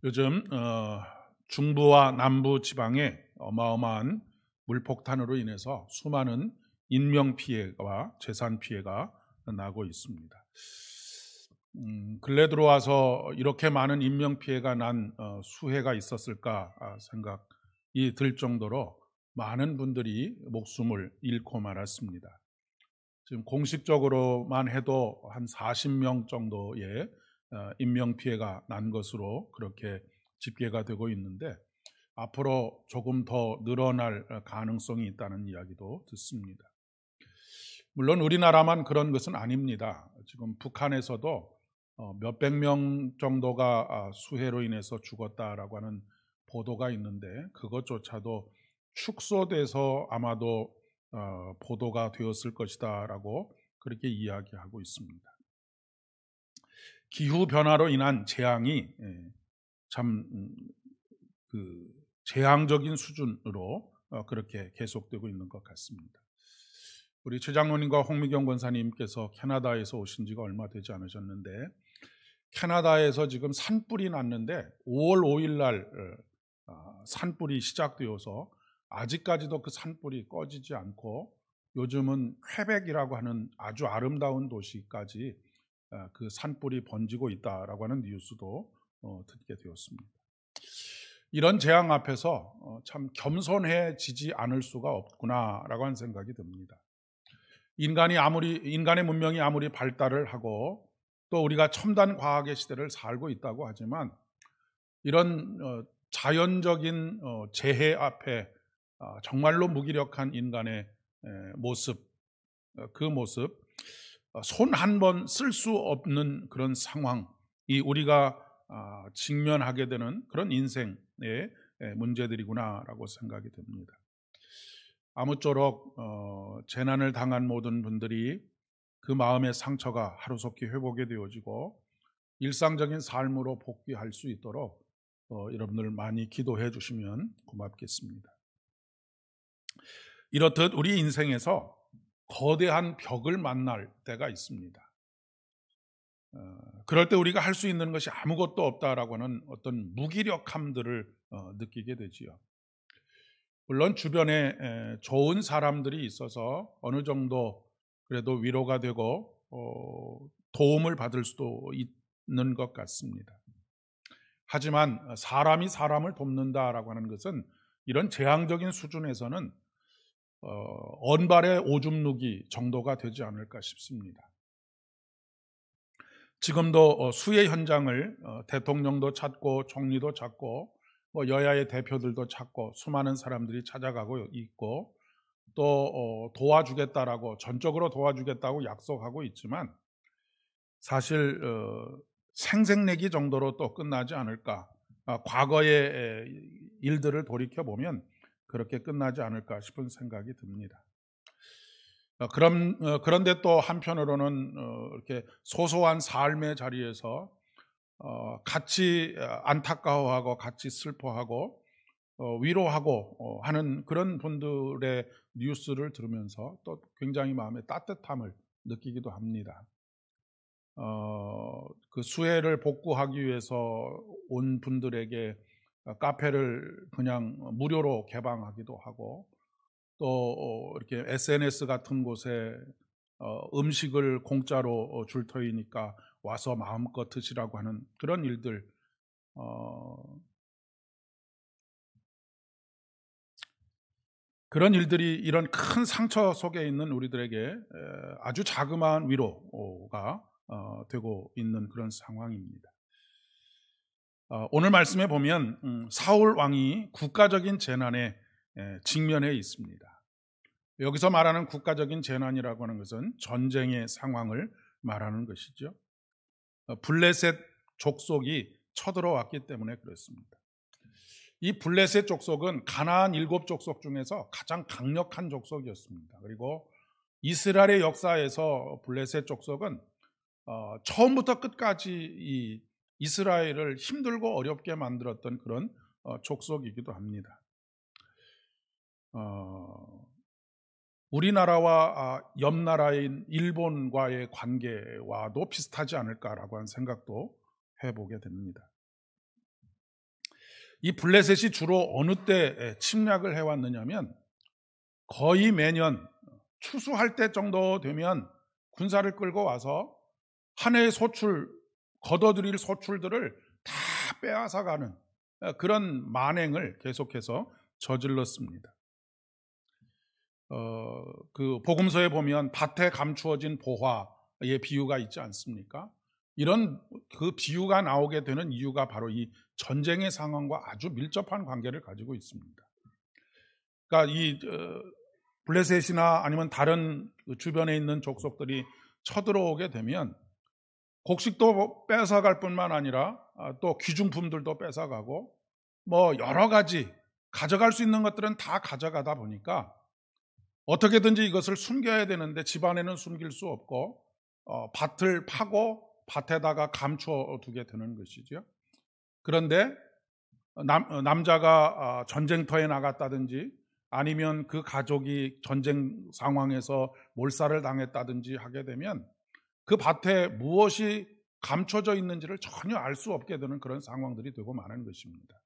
요즘 중부와 남부 지방에 어마어마한 물폭탄으로 인해서 수많은 인명피해와 재산피해가 나고 있습니다. 근래 들어와서 이렇게 많은 인명피해가 난 수해가 있었을까 생각이 들 정도로 많은 분들이 목숨을 잃고 말았습니다. 지금 공식적으로만 해도 한 40명 정도의 인명피해가 난 것으로 그렇게 집계가 되고 있는데 앞으로 조금 더 늘어날 가능성이 있다는 이야기도 듣습니다. 물론 우리나라만 그런 것은 아닙니다. 지금 북한에서도 몇백 명 정도가 수해로 인해서 죽었다라고 하는 보도가 있는데 그것조차도 축소돼서 아마도 보도가 되었을 것이다라고 그렇게 이야기하고 있습니다. 기후 변화로 인한 재앙이 참 재앙적인 수준으로 그렇게 계속되고 있는 것 같습니다. 우리 최 장로님과 홍미경 권사님께서 캐나다에서 오신 지가 얼마 되지 않으셨는데 캐나다에서 지금 산불이 났는데 5월 5일 날 산불이 시작되어서 아직까지도 그 산불이 꺼지지 않고 요즘은 퀘벡이라고 하는 아주 아름다운 도시까지 그 산불이 번지고 있다라고 하는 뉴스도 듣게 되었습니다. 이런 재앙 앞에서 참 겸손해지지 않을 수가 없구나라고 하는 생각이 듭니다. 인간의 문명이 아무리 발달을 하고 또 우리가 첨단 과학의 시대를 살고 있다고 하지만 이런 자연적인 재해 앞에 정말로 무기력한 인간의 모습, 그 모습, 손 한 번 쓸 수 없는 그런 상황이 우리가 직면하게 되는 그런 인생의 문제들이구나라고 생각이 듭니다. 아무쪼록 재난을 당한 모든 분들이 그 마음의 상처가 하루속히 회복이 되어지고 일상적인 삶으로 복귀할 수 있도록 여러분들 많이 기도해 주시면 고맙겠습니다. 이렇듯 우리 인생에서 거대한 벽을 만날 때가 있습니다. 그럴 때 우리가 할 수 있는 것이 아무것도 없다라고 하는 어떤 무기력함들을 느끼게 되지요. 물론 주변에 좋은 사람들이 있어서 어느 정도 그래도 위로가 되고 도움을 받을 수도 있는 것 같습니다. 하지만 사람이 사람을 돕는다라고 하는 것은 이런 재앙적인 수준에서는 언발의 오줌 누기 정도가 되지 않을까 싶습니다. 지금도 수해 현장을 대통령도 찾고 총리도 찾고 여야의 대표들도 찾고 수많은 사람들이 찾아가고 있고 또 도와주겠다라고 전적으로 도와주겠다고 약속하고 있지만 사실 생색내기 정도로 또 끝나지 않을까, 과거의 일들을 돌이켜보면 그렇게 끝나지 않을까 싶은 생각이 듭니다. 그런데 또 한편으로는 이렇게 소소한 삶의 자리에서 같이 안타까워하고 같이 슬퍼하고 위로하고 하는 그런 분들의 뉴스를 들으면서 또 굉장히 마음에 따뜻함을 느끼기도 합니다. 그 수해를 복구하기 위해서 온 분들에게 카페를 그냥 무료로 개방하기도 하고 또 이렇게 SNS 같은 곳에 음식을 공짜로 줄 터이니까 와서 마음껏 드시라고 하는 그런 일들, 그런 일들이 이런 큰 상처 속에 있는 우리들에게 아주 자그마한 위로가 되고 있는 그런 상황입니다. 오늘 말씀에 보면 사울 왕이 국가적인 재난에 직면해 있습니다. 여기서 말하는 국가적인 재난이라고 하는 것은 전쟁의 상황을 말하는 것이죠. 블레셋 족속이 쳐들어왔기 때문에 그렇습니다. 이 블레셋 족속은 가나안 7족속 중에서 가장 강력한 족속이었습니다. 그리고 이스라엘의 역사에서 블레셋 족속은 처음부터 끝까지 이 이스라엘을 힘들고 어렵게 만들었던 그런 족속이기도 합니다. 우리나라와 옆 나라인 일본과의 관계와도 비슷하지 않을까라고 하는 생각도 해보게 됩니다. 이 블레셋이 주로 어느 때 침략을 해왔느냐면 거의 매년 추수할 때 정도 되면 군사를 끌고 와서 한 해의 거둬들일 소출들을 다 빼앗아가는 그런 만행을 계속해서 저질렀습니다. 그 복음서에 보면 밭에 감추어진 보화의 비유가 있지 않습니까? 이런 그 비유가 나오게 되는 이유가 바로 이 전쟁의 상황과 아주 밀접한 관계를 가지고 있습니다. 그러니까 이 블레셋이나 아니면 다른 주변에 있는 족속들이 쳐들어오게 되면 곡식도 뺏어갈 뿐만 아니라 또 귀중품들도 뺏어가고 뭐 여러 가지 가져갈 수 있는 것들은 다 가져가다 보니까 어떻게든지 이것을 숨겨야 되는데 집안에는 숨길 수 없고 밭을 파고 밭에다가 감추어 두게 되는 것이죠. 그런데 남자가 전쟁터에 나갔다든지 아니면 그 가족이 전쟁 상황에서 몰살을 당했다든지 하게 되면 그 밭에 무엇이 감춰져 있는지를 전혀 알 수 없게 되는 그런 상황들이 되고 마는 것입니다.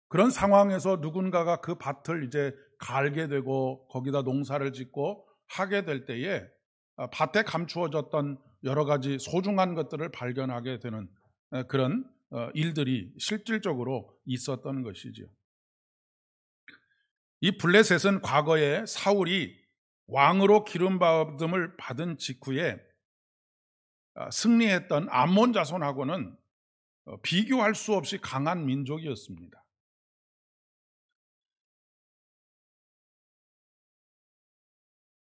그런 상황에서 누군가가 그 밭을 이제 갈게 되고 거기다 농사를 짓고 하게 될 때에 밭에 감추어졌던 여러 가지 소중한 것들을 발견하게 되는 그런 일들이 실질적으로 있었던 것이죠. 이 블레셋은 과거에 사울이 왕으로 기름받음을 받은 직후에 승리했던 암몬 자손하고는 비교할 수 없이 강한 민족이었습니다.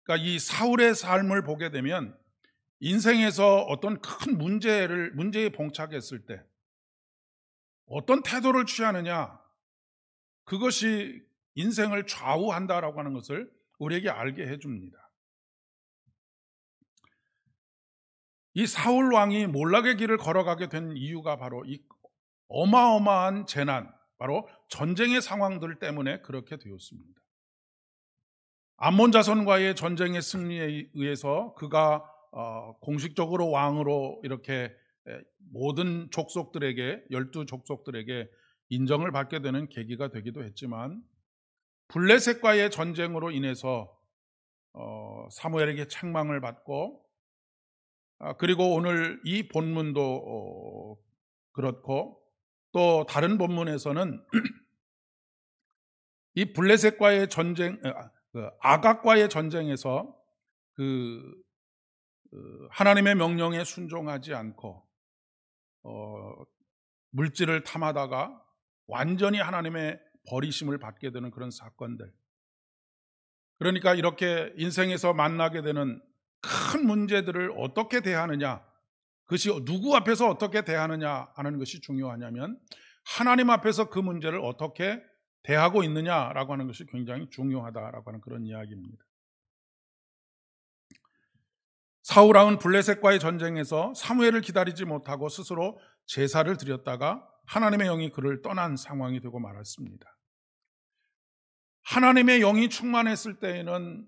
그러니까 이 사울의 삶을 보게 되면 인생에서 어떤 큰 문제에 봉착했을 때 어떤 태도를 취하느냐, 그것이 인생을 좌우한다라고 하는 것을 우리에게 알게 해줍니다. 이 사울 왕이 몰락의 길을 걸어가게 된 이유가 바로 이 어마어마한 재난, 바로 전쟁의 상황들 때문에 그렇게 되었습니다. 암몬 자손과의 전쟁의 승리에 의해서 그가 공식적으로 왕으로 이렇게 모든 족속들에게 12족속들에게 인정을 받게 되는 계기가 되기도 했지만 블레셋과의 전쟁으로 인해서 사무엘에게 책망을 받고 그리고 오늘 이 본문도 그렇고 또 다른 본문에서는 이 블레셋과의 전쟁, 아각과의 전쟁에서 하나님의 명령에 순종하지 않고 물질을 탐하다가 완전히 하나님의 버리심을 받게 되는 그런 사건들. 그러니까 이렇게 인생에서 만나게 되는 큰 문제들을 어떻게 대하느냐, 그것이 누구 앞에서 어떻게 대하느냐 하는 것이 중요하냐면 하나님 앞에서 그 문제를 어떻게 대하고 있느냐라고 하는 것이 굉장히 중요하다라고 하는 그런 이야기입니다. 사울 왕은 블레셋과의 전쟁에서 사무엘을 기다리지 못하고 스스로 제사를 드렸다가 하나님의 영이 그를 떠난 상황이 되고 말았습니다. 하나님의 영이 충만했을 때에는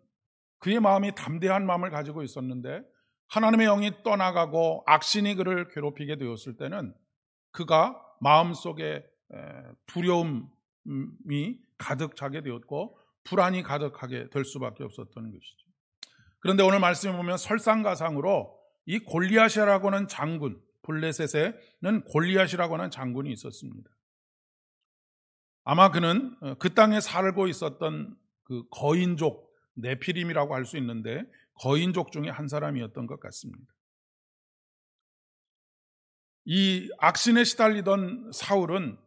그의 마음이 담대한 마음을 가지고 있었는데 하나님의 영이 떠나가고 악신이 그를 괴롭히게 되었을 때는 그가 마음속에 두려움이 가득 차게 되었고 불안이 가득하게 될 수밖에 없었던 것이죠. 그런데 오늘 말씀에 보면 설상가상으로 이 골리앗이라고 하는 장군, 블레셋에는 골리앗이라고 하는 장군이 있었습니다. 아마 그는 그 땅에 살고 있었던 그 거인족, 네피림이라고 할 수 있는데 거인족 중에 한 사람이었던 것 같습니다. 이 악신에 시달리던 사울은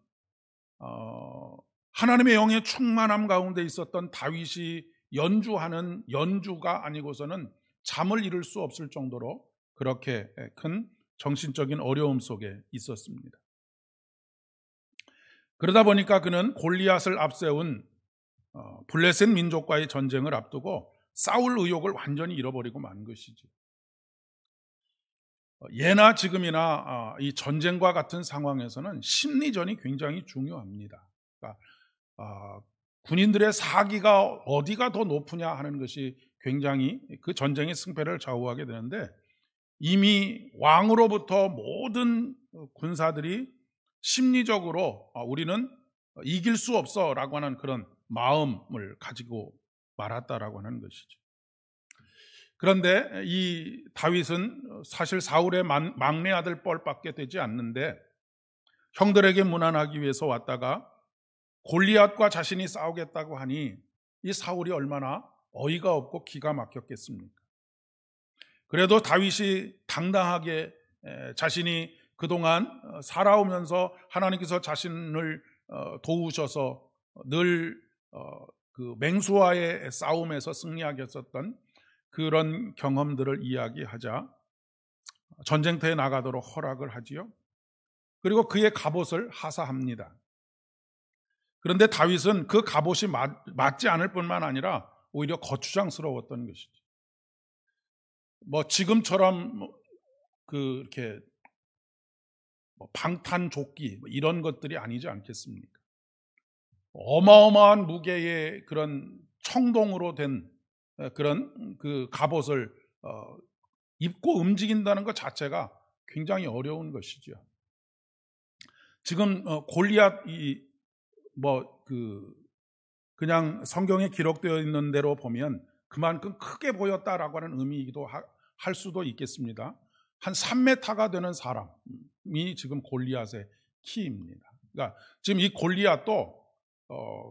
하나님의 영의 충만함 가운데 있었던 다윗이 연주하는 연주가 아니고서는 잠을 이룰 수 없을 정도로 그렇게 큰 정신적인 어려움 속에 있었습니다. 그러다 보니까 그는 골리앗을 앞세운 블레셋 민족과의 전쟁을 앞두고 싸울 의욕을 완전히 잃어버리고 만 것이죠. 예나 지금이나 이 전쟁과 같은 상황에서는 심리전이 굉장히 중요합니다. 그러니까 군인들의 사기가 어디가 더 높으냐 하는 것이 굉장히 그 전쟁의 승패를 좌우하게 되는데 이미 왕으로부터 모든 군사들이 심리적으로 우리는 이길 수 없어라고 하는 그런 마음을 가지고 말았다라고 하는 것이죠. 그런데 이 다윗은 사실 사울의 막내 아들 뻘밖에 되지 않는데 형들에게 무난하기 위해서 왔다가 골리앗과 자신이 싸우겠다고 하니 이 사울이 얼마나 어이가 없고 기가 막혔겠습니까? 그래도 다윗이 당당하게 자신이 그동안 살아오면서 하나님께서 자신을 도우셔서 늘 그 맹수와의 싸움에서 승리하게 했었던 그런 경험들을 이야기하자 전쟁터에 나가도록 허락을 하지요. 그리고 그의 갑옷을 하사합니다. 그런데 다윗은 그 갑옷이 맞지 않을 뿐만 아니라 오히려 거추장스러웠던 것이죠. 지금처럼 이렇게 방탄조끼 이런 것들이 아니지 않겠습니까? 어마어마한 무게의 그런 청동으로 된 그런 그 갑옷을 입고 움직인다는 것 자체가 굉장히 어려운 것이죠. 지금 골리앗이 그냥 성경에 기록되어 있는 대로 보면 그만큼 크게 보였다라고 하는 의미이기도 할 수도 있겠습니다. 한 3m가 되는 사람이 지금 골리앗의 키입니다. 그러니까 지금 이 골리앗도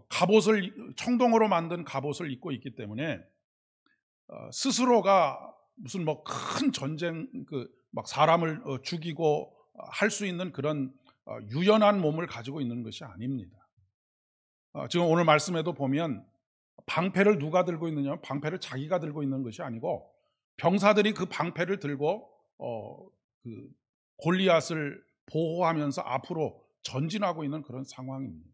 갑옷을 청동으로 만든 갑옷을 입고 있기 때문에 스스로가 무슨 큰 전쟁 사람을 죽이고 할 수 있는 그런 유연한 몸을 가지고 있는 것이 아닙니다. 지금 오늘 말씀에도 보면 방패를 누가 들고 있느냐? 방패를 자기가 들고 있는 것이 아니고 병사들이 그 방패를 들고 그 골리앗을 보호하면서 앞으로 전진하고 있는 그런 상황입니다.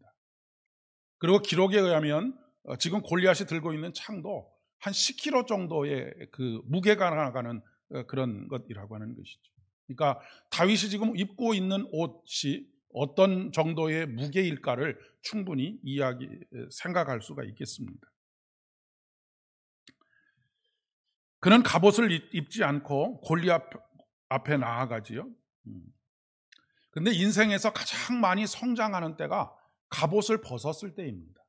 그리고 기록에 의하면 지금 골리앗이 들고 있는 창도 한 10kg 정도의 그 무게가 나가는 그런 것이라고 하는 것이죠. 그러니까 다윗이 지금 입고 있는 옷이 어떤 정도의 무게일까를 충분히 생각할 수가 있겠습니다. 그는 갑옷을 입지 않고 골리앗 앞에 나아가지요. 그런데 인생에서 가장 많이 성장하는 때가 갑옷을 벗었을 때입니다.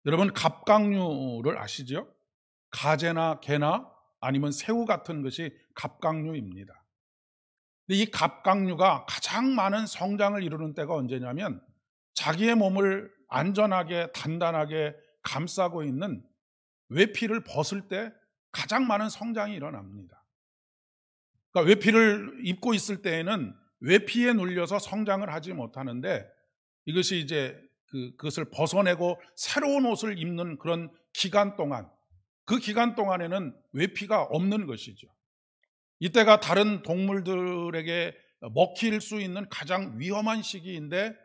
여러분 갑각류를 아시죠? 가재나 개나 아니면 새우 같은 것이 갑각류입니다. 근데 이 갑각류가 가장 많은 성장을 이루는 때가 언제냐면 자기의 몸을 안전하게 단단하게 감싸고 있는 외피를 벗을 때 가장 많은 성장이 일어납니다. 그러니까 외피를 입고 있을 때에는 외피에 눌려서 성장을 하지 못하는데 이것이 이제 그것을 벗어내고 새로운 옷을 입는 그런 기간 동안, 그 기간 동안에는 외피가 없는 것이죠. 이때가 다른 동물들에게 먹힐 수 있는 가장 위험한 시기인데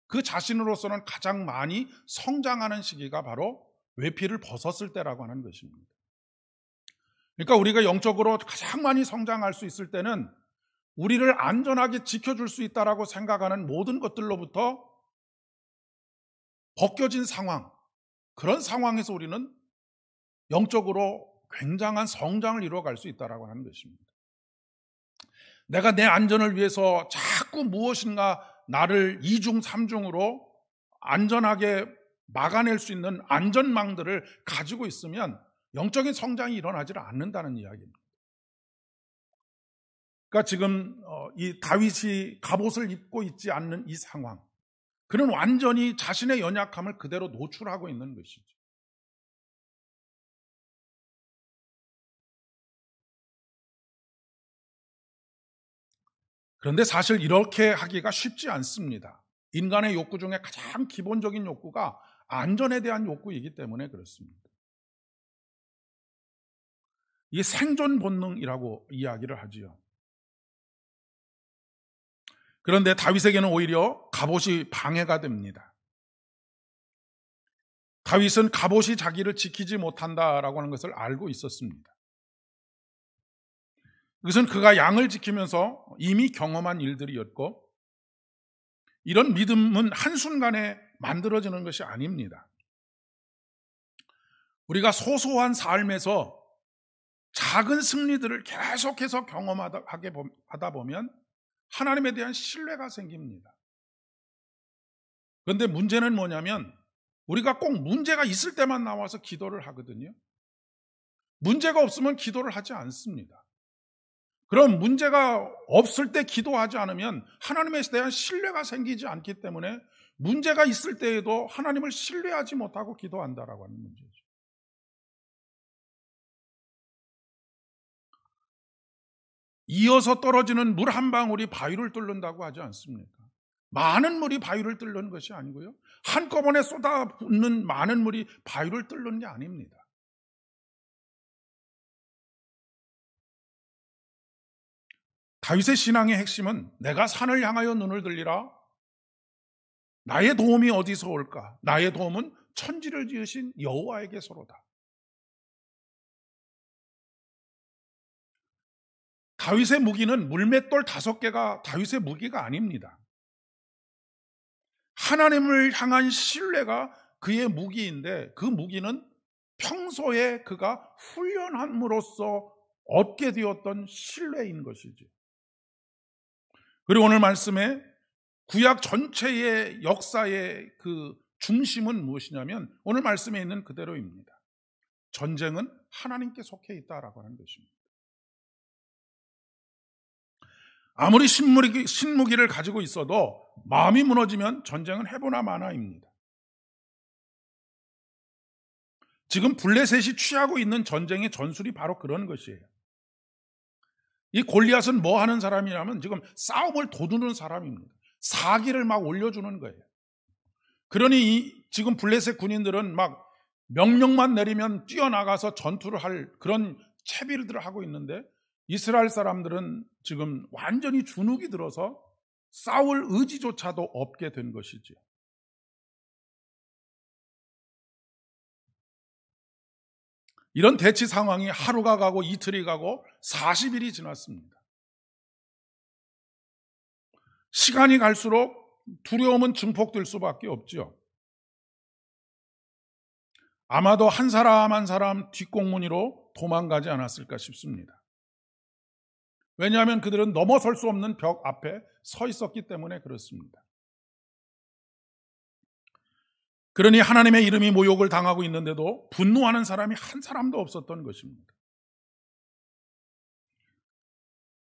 그 자신으로서는 가장 많이 성장하는 시기가 바로 외피를 벗었을 때라고 하는 것입니다. 그러니까 우리가 영적으로 가장 많이 성장할 수 있을 때는 우리를 안전하게 지켜줄 수 있다라고 생각하는 모든 것들로부터 벗겨진 상황, 그런 상황에서 우리는 영적으로 굉장한 성장을 이루어갈 수 있다라고 하는 것입니다. 내가 내 안전을 위해서 자꾸 무엇인가 나를 2중, 3중으로 안전하게 막아낼 수 있는 안전망들을 가지고 있으면 영적인 성장이 일어나지 않는다는 이야기입니다. 그러니까 지금 이 다윗이 갑옷을 입고 있지 않는 이 상황, 그는 완전히 자신의 연약함을 그대로 노출하고 있는 것이죠. 그런데 사실 이렇게 하기가 쉽지 않습니다. 인간의 욕구 중에 가장 기본적인 욕구가 안전에 대한 욕구이기 때문에 그렇습니다. 이 생존 본능이라고 이야기를 하지요. 그런데 다윗에게는 오히려 갑옷이 방해가 됩니다. 다윗은 갑옷이 자기를 지키지 못한다라고 하는 것을 알고 있었습니다. 그것은 그가 양을 지키면서 이미 경험한 일들이었고 이런 믿음은 한순간에 만들어지는 것이 아닙니다. 우리가 소소한 삶에서 작은 승리들을 계속해서 경험하다 보면 하나님에 대한 신뢰가 생깁니다. 그런데 문제는 뭐냐면 우리가 꼭 문제가 있을 때만 나와서 기도를 하거든요. 문제가 없으면 기도를 하지 않습니다. 그럼 문제가 없을 때 기도하지 않으면 하나님에 대한 신뢰가 생기지 않기 때문에 문제가 있을 때에도 하나님을 신뢰하지 못하고 기도한다라고 하는 문제죠. 이어서 떨어지는 물 한 방울이 바위를 뚫는다고 하지 않습니까? 많은 물이 바위를 뚫는 것이 아니고요. 한꺼번에 쏟아붓는 많은 물이 바위를 뚫는 게 아닙니다. 다윗의 신앙의 핵심은 내가 산을 향하여 눈을 들리라. 나의 도움이 어디서 올까? 나의 도움은 천지를 지으신 여호와에게서로다. 다윗의 무기는 물맷돌 5개가 다윗의 무기가 아닙니다. 하나님을 향한 신뢰가 그의 무기인데 그 무기는 평소에 그가 훈련함으로써 얻게 되었던 신뢰인 것이죠. 그리고 오늘 말씀에 구약 전체의 역사의 그 중심은 무엇이냐면 오늘 말씀에 있는 그대로입니다. 전쟁은 하나님께 속해 있다라고 하는 것입니다. 아무리 신무기를 가지고 있어도 마음이 무너지면 전쟁은 해보나 마나입니다. 지금 블레셋이 취하고 있는 전쟁의 전술이 바로 그런 것이에요. 이 골리앗은 뭐 하는 사람이냐면 지금 싸움을 도두는 사람입니다. 사기를 막 올려주는 거예요. 그러니 지금 블레셋 군인들은 막 명령만 내리면 뛰어나가서 전투를 할 그런 채비들을 하고 있는데 이스라엘 사람들은 지금 완전히 주눅이 들어서 싸울 의지조차도 없게 된 것이죠. 이런 대치 상황이 하루가 가고 이틀이 가고 40일이 지났습니다. 시간이 갈수록 두려움은 증폭될 수밖에 없죠. 아마도 한 사람 한 사람 뒷공무니로 도망가지 않았을까 싶습니다. 왜냐하면 그들은 넘어설 수 없는 벽 앞에 서 있었기 때문에 그렇습니다. 그러니 하나님의 이름이 모욕을 당하고 있는데도 분노하는 사람이 한 사람도 없었던 것입니다.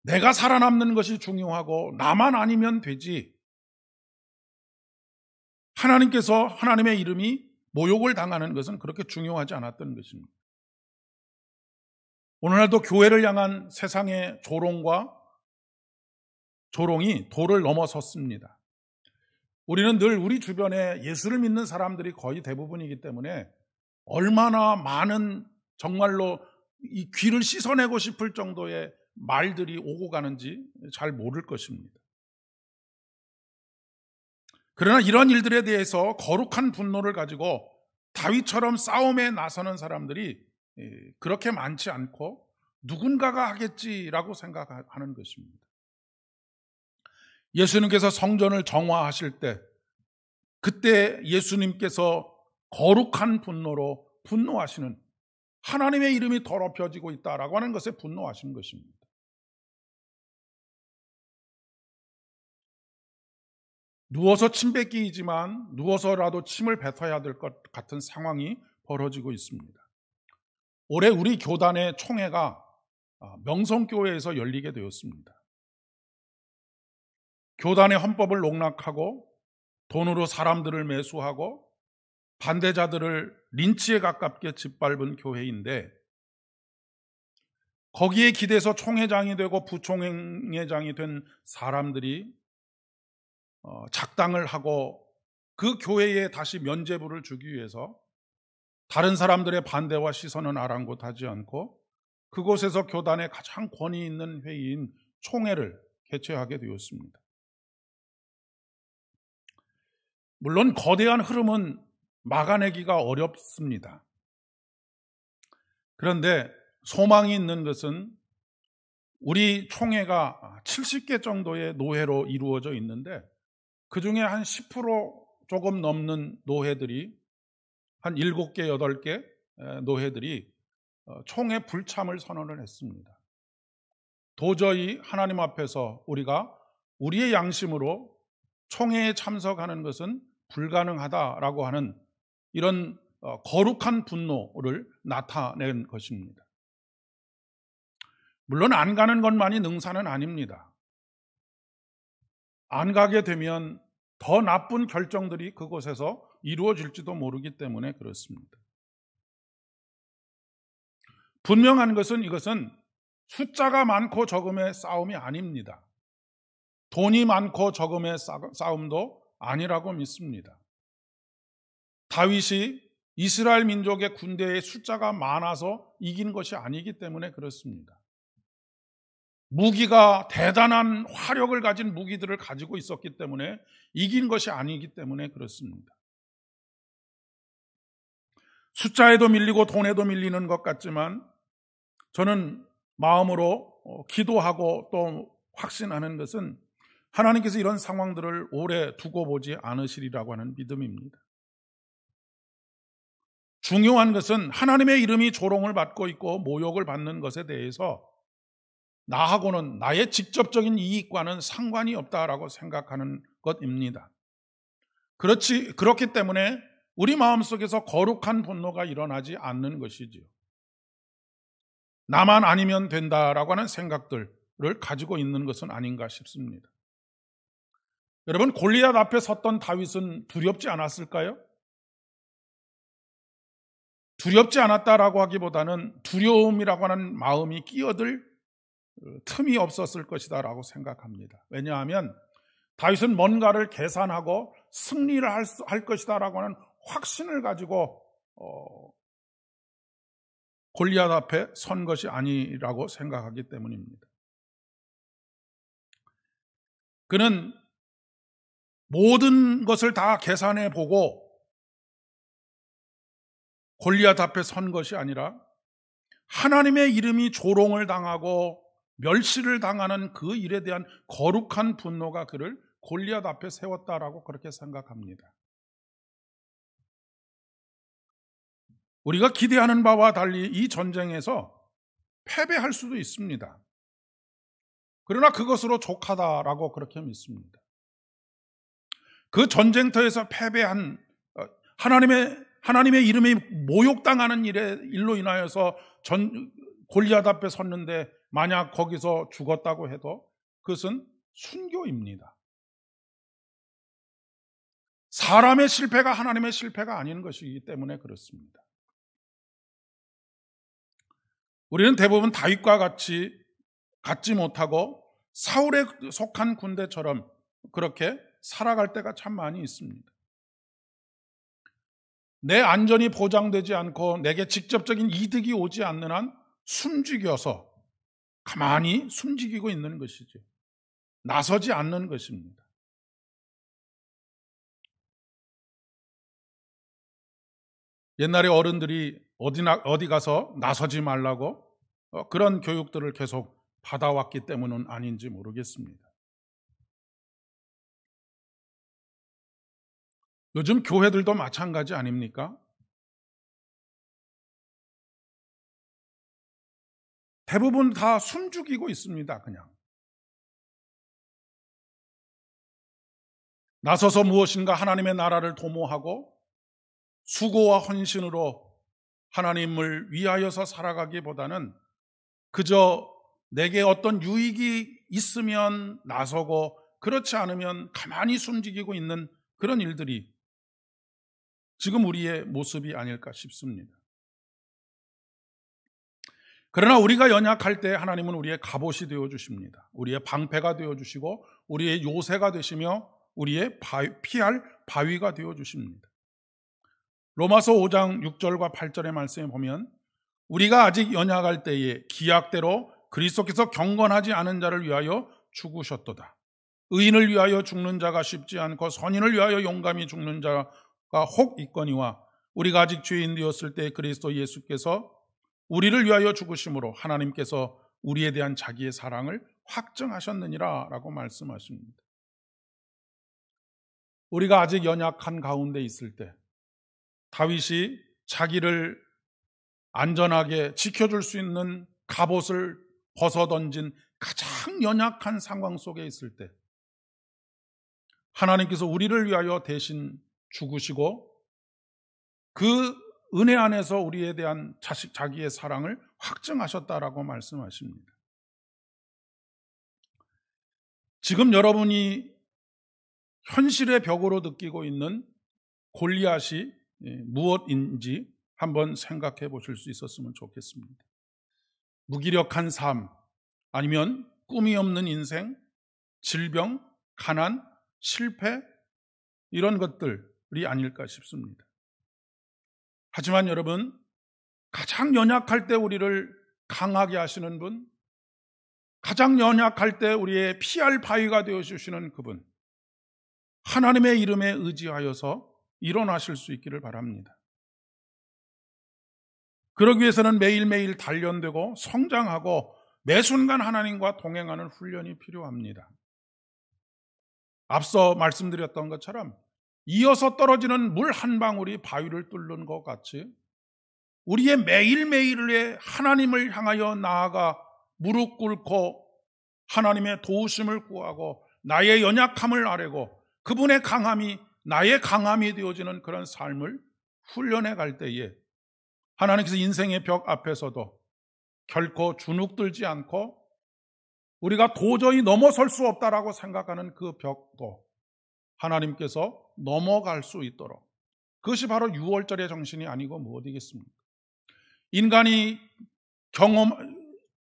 내가 살아남는 것이 중요하고 나만 아니면 되지. 하나님께서 하나님의 이름이 모욕을 당하는 것은 그렇게 중요하지 않았던 것입니다. 오늘날도 교회를 향한 세상의 조롱이 도를 넘어섰습니다. 우리는 늘 우리 주변에 예수를 믿는 사람들이 거의 대부분이기 때문에 얼마나 많은 정말로 이 귀를 씻어내고 싶을 정도의 말들이 오고 가는지 잘 모를 것입니다. 그러나 이런 일들에 대해서 거룩한 분노를 가지고 다윗처럼 싸움에 나서는 사람들이 그렇게 많지 않고 누군가가 하겠지라고 생각하는 것입니다. 예수님께서 성전을 정화하실 때 그때 예수님께서 거룩한 분노로 분노하시는 하나님의 이름이 더럽혀지고 있다라고 하는 것에 분노하신 것입니다. 누워서 침 뱉기이지만 누워서라도 침을 뱉어야 될 것 같은 상황이 벌어지고 있습니다. 올해 우리 교단의 총회가 명성교회에서 열리게 되었습니다. 교단의 헌법을 농락하고 돈으로 사람들을 매수하고 반대자들을 린치에 가깝게 짓밟은 교회인데 거기에 기대서 총회장이 되고 부총회장이 된 사람들이 작당을 하고 그 교회에 다시 면죄부를 주기 위해서 다른 사람들의 반대와 시선은 아랑곳하지 않고 그곳에서 교단의 가장 권위 있는 회의인 총회를 개최하게 되었습니다. 물론 거대한 흐름은 막아내기가 어렵습니다. 그런데 소망이 있는 것은 우리 총회가 70개 정도의 노회로 이루어져 있는데 그중에 한 10% 조금 넘는 노회들이 한 7개, 8개 노회들이 총회 불참을 선언을 했습니다. 도저히 하나님 앞에서 우리가 우리의 양심으로 총회에 참석하는 것은 불가능하다라고 하는 이런 거룩한 분노를 나타낸 것입니다. 물론 안 가는 것만이 능사는 아닙니다. 안 가게 되면 더 나쁜 결정들이 그곳에서 이루어질지도 모르기 때문에 그렇습니다. 분명한 것은 이것은 숫자가 많고 적음의 싸움이 아닙니다. 돈이 많고 적음의 싸움도 아니라고 믿습니다. 다윗이 이스라엘 민족의 군대의 숫자가 많아서 이긴 것이 아니기 때문에 그렇습니다. 무기가 대단한 화력을 가진 무기들을 가지고 있었기 때문에 이긴 것이 아니기 때문에 그렇습니다. 숫자에도 밀리고 돈에도 밀리는 것 같지만 저는 마음으로 기도하고 또 확신하는 것은 하나님께서 이런 상황들을 오래 두고 보지 않으시리라고 하는 믿음입니다. 중요한 것은 하나님의 이름이 조롱을 받고 있고 모욕을 받는 것에 대해서 나하고는 나의 직접적인 이익과는 상관이 없다라고 생각하는 것입니다. 그렇기 때문에 우리 마음속에서 거룩한 분노가 일어나지 않는 것이지요. 나만 아니면 된다라고 하는 생각들을 가지고 있는 것은 아닌가 싶습니다. 여러분, 골리앗 앞에 섰던 다윗은 두렵지 않았을까요? 두렵지 않았다라고 하기보다는 두려움이라고 하는 마음이 끼어들 틈이 없었을 것이다 라고 생각합니다. 왜냐하면 다윗은 뭔가를 계산하고 승리를 할 것이다 라고 하는 확신을 가지고 골리앗 앞에 선 것이 아니라고 생각하기 때문입니다. 그는 모든 것을 다 계산해 보고 골리앗 앞에 선 것이 아니라 하나님의 이름이 조롱을 당하고 멸시를 당하는 그 일에 대한 거룩한 분노가 그를 골리앗 앞에 세웠다라고 그렇게 생각합니다. 우리가 기대하는 바와 달리 이 전쟁에서 패배할 수도 있습니다. 그러나 그것으로 족하다라고 그렇게 믿습니다. 그 전쟁터에서 패배한 하나님의 이름이 모욕당하는 일로 인하여서 골리앗 앞에 섰는데 만약 거기서 죽었다고 해도 그것은 순교입니다. 사람의 실패가 하나님의 실패가 아닌 것이기 때문에 그렇습니다. 우리는 대부분 다윗과 같지 못하고 사울에 속한 군대처럼 그렇게 살아갈 때가 참 많이 있습니다. 내 안전이 보장되지 않고 내게 직접적인 이득이 오지 않는 한 숨죽여서 가만히 숨죽이고 있는 것이죠. 나서지 않는 것입니다. 옛날에 어른들이 어디 가서 나서지 말라고 그런 교육들을 계속 받아왔기 때문은 아닌지 모르겠습니다. 요즘 교회들도 마찬가지 아닙니까? 대부분 다 숨죽이고 있습니다. 그냥 나서서 무엇인가 하나님의 나라를 도모하고 수고와 헌신으로 하나님을 위하여서 살아가기보다는 그저 내게 어떤 유익이 있으면 나서고 그렇지 않으면 가만히 숨죽이고 있는 그런 일들이 지금 우리의 모습이 아닐까 싶습니다. 그러나 우리가 연약할 때 하나님은 우리의 갑옷이 되어주십니다. 우리의 방패가 되어주시고 우리의 요새가 되시며 우리의 피할 바위가 되어주십니다. 로마서 5장 6절과 8절의 말씀에 보면 우리가 아직 연약할 때에 기약대로 그리스도께서 경건하지 않은 자를 위하여 죽으셨도다. 의인을 위하여 죽는 자가 쉽지 않고 선인을 위하여 용감히 죽는 자가 혹 있거니와 우리가 아직 죄인 되었을 때 그리스도 예수께서 우리를 위하여 죽으심으로 하나님께서 우리에 대한 자기의 사랑을 확증하셨느니라 라고 말씀하십니다. 우리가 아직 연약한 가운데 있을 때 다윗이 자기를 안전하게 지켜줄 수 있는 갑옷을 벗어던진 가장 연약한 상황 속에 있을 때 하나님께서 우리를 위하여 대신 죽으시고 그 은혜 안에서 우리에 대한 자기의 사랑을 확증하셨다라고 말씀하십니다. 지금 여러분이 현실의 벽으로 느끼고 있는 골리앗이 무엇인지 한번 생각해 보실 수 있었으면 좋겠습니다. 무기력한 삶, 아니면 꿈이 없는 인생, 질병, 가난, 실패, 이런 것들이 아닐까 싶습니다. 하지만 여러분, 가장 연약할 때 우리를 강하게 하시는 분, 가장 연약할 때 우리의 피할 바위가 되어주시는 그분, 하나님의 이름에 의지하여서 일어나실 수 있기를 바랍니다. 그러기 위해서는 매일매일 단련되고 성장하고 매 순간 하나님과 동행하는 훈련이 필요합니다. 앞서 말씀드렸던 것처럼 이어서 떨어지는 물 한 방울이 바위를 뚫는 것 같이 우리의 매일매일의 하나님을 향하여 나아가 무릎 꿇고 하나님의 도우심을 구하고 나의 연약함을 아뢰고 그분의 강함이 나의 강함이 되어지는 그런 삶을 훈련해 갈 때에 하나님께서 인생의 벽 앞에서도 결코 주눅들지 않고 우리가 도저히 넘어설 수 없다라고 생각하는 그 벽도 하나님께서 넘어갈 수 있도록, 그것이 바로 유월절의 정신이 아니고 무엇이겠습니까? 인간이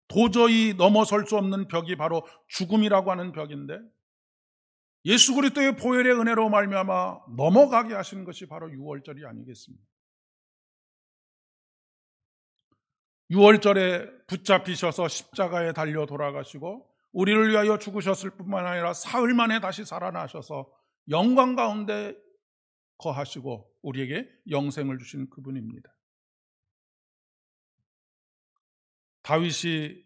도저히 넘어설 수 없는 벽이 바로 죽음이라고 하는 벽인데 예수 그리스도의 보혈의 은혜로 말미암아 넘어가게 하신 것이 바로 유월절이 아니겠습니까? 유월절에 붙잡히셔서 십자가에 달려 돌아가시고 우리를 위하여 죽으셨을 뿐만 아니라 사흘 만에 다시 살아나셔서 영광 가운데 거하시고 우리에게 영생을 주신 그분입니다. 다윗이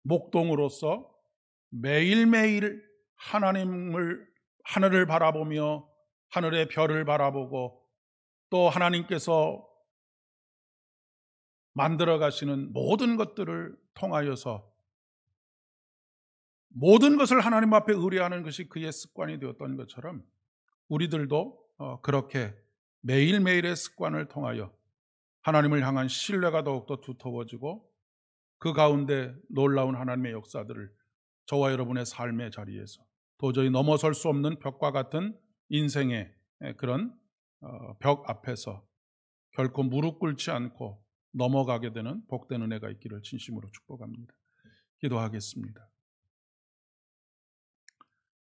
목동으로서 매일매일 하늘을 바라보며 하늘의 별을 바라보고 또 하나님께서 만들어 가시는 모든 것들을 통하여서 모든 것을 하나님 앞에 의뢰하는 것이 그의 습관이 되었던 것처럼 우리들도 그렇게 매일매일의 습관을 통하여 하나님을 향한 신뢰가 더욱더 두터워지고 그 가운데 놀라운 하나님의 역사들을 저와 여러분의 삶의 자리에서 도저히 넘어설 수 없는 벽과 같은 인생의 그런 벽 앞에서 결코 무릎 꿇지 않고 넘어가게 되는 복된 은혜가 있기를 진심으로 축복합니다. 기도하겠습니다.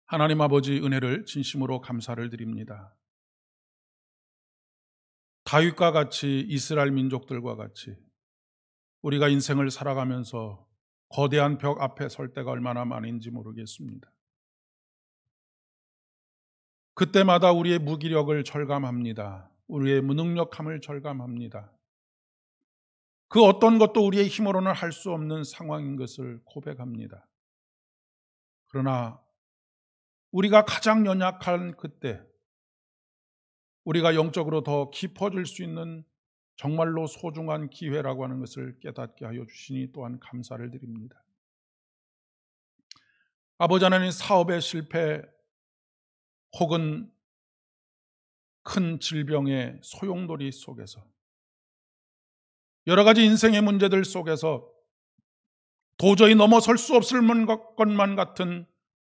하나님 아버지, 은혜를 진심으로 감사를 드립니다. 다윗과 같이, 이스라엘 민족들과 같이 우리가 인생을 살아가면서 거대한 벽 앞에 설 때가 얼마나 많은지 모르겠습니다. 그때마다 우리의 무기력을 절감합니다. 우리의 무능력함을 절감합니다. 그 어떤 것도 우리의 힘으로는 할 수 없는 상황인 것을 고백합니다. 그러나 우리가 가장 연약한 그때 우리가 영적으로 더 깊어질 수 있는 정말로 소중한 기회라고 하는 것을 깨닫게 하여 주시니 또한 감사를 드립니다. 아버지 하나님, 사업의 실패 혹은 큰 질병의 소용돌이 속에서 여러 가지 인생의 문제들 속에서 도저히 넘어설 수 없을 것만 같은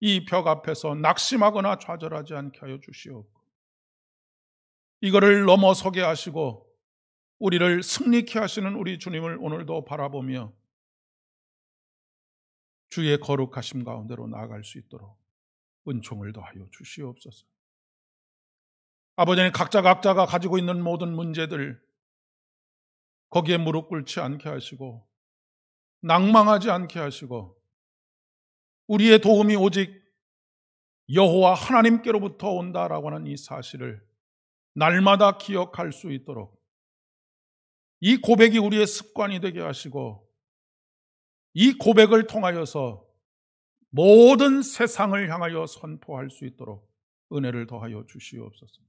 이 벽 앞에서 낙심하거나 좌절하지 않게 하여 주시옵고 이거를 넘어서게 하시고 우리를 승리케 하시는 우리 주님을 오늘도 바라보며 주의 거룩하심 가운데로 나아갈 수 있도록 은총을 더하여 주시옵소서. 아버지, 각자가 가지고 있는 모든 문제들 거기에 무릎 꿇지 않게 하시고 낭망하지 않게 하시고 우리의 도움이 오직 여호와 하나님께로부터 온다라고 하는 이 사실을 날마다 기억할 수 있도록 이 고백이 우리의 습관이 되게 하시고 이 고백을 통하여서 모든 세상을 향하여 선포할 수 있도록 은혜를 더하여 주시옵소서.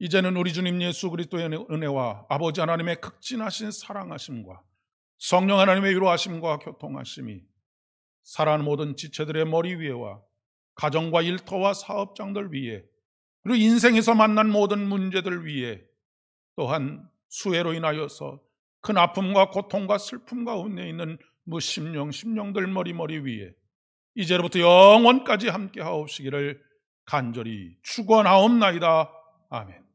이제는 우리 주님 예수 그리스도의 은혜와 아버지 하나님의 극진하신 사랑하심과 성령 하나님의 위로하심과 교통하심이 살아가는 모든 지체들의 머리 위에와 가정과 일터와 사업장들 위에 그리고 인생에서 만난 모든 문제들 위에 또한 수해로 인하여서 큰 아픔과 고통과 슬픔 가운데 있는 심령들 머리 위에 이제로부터 영원까지 함께 하옵시기를 간절히 축원하옵나이다. 아멘.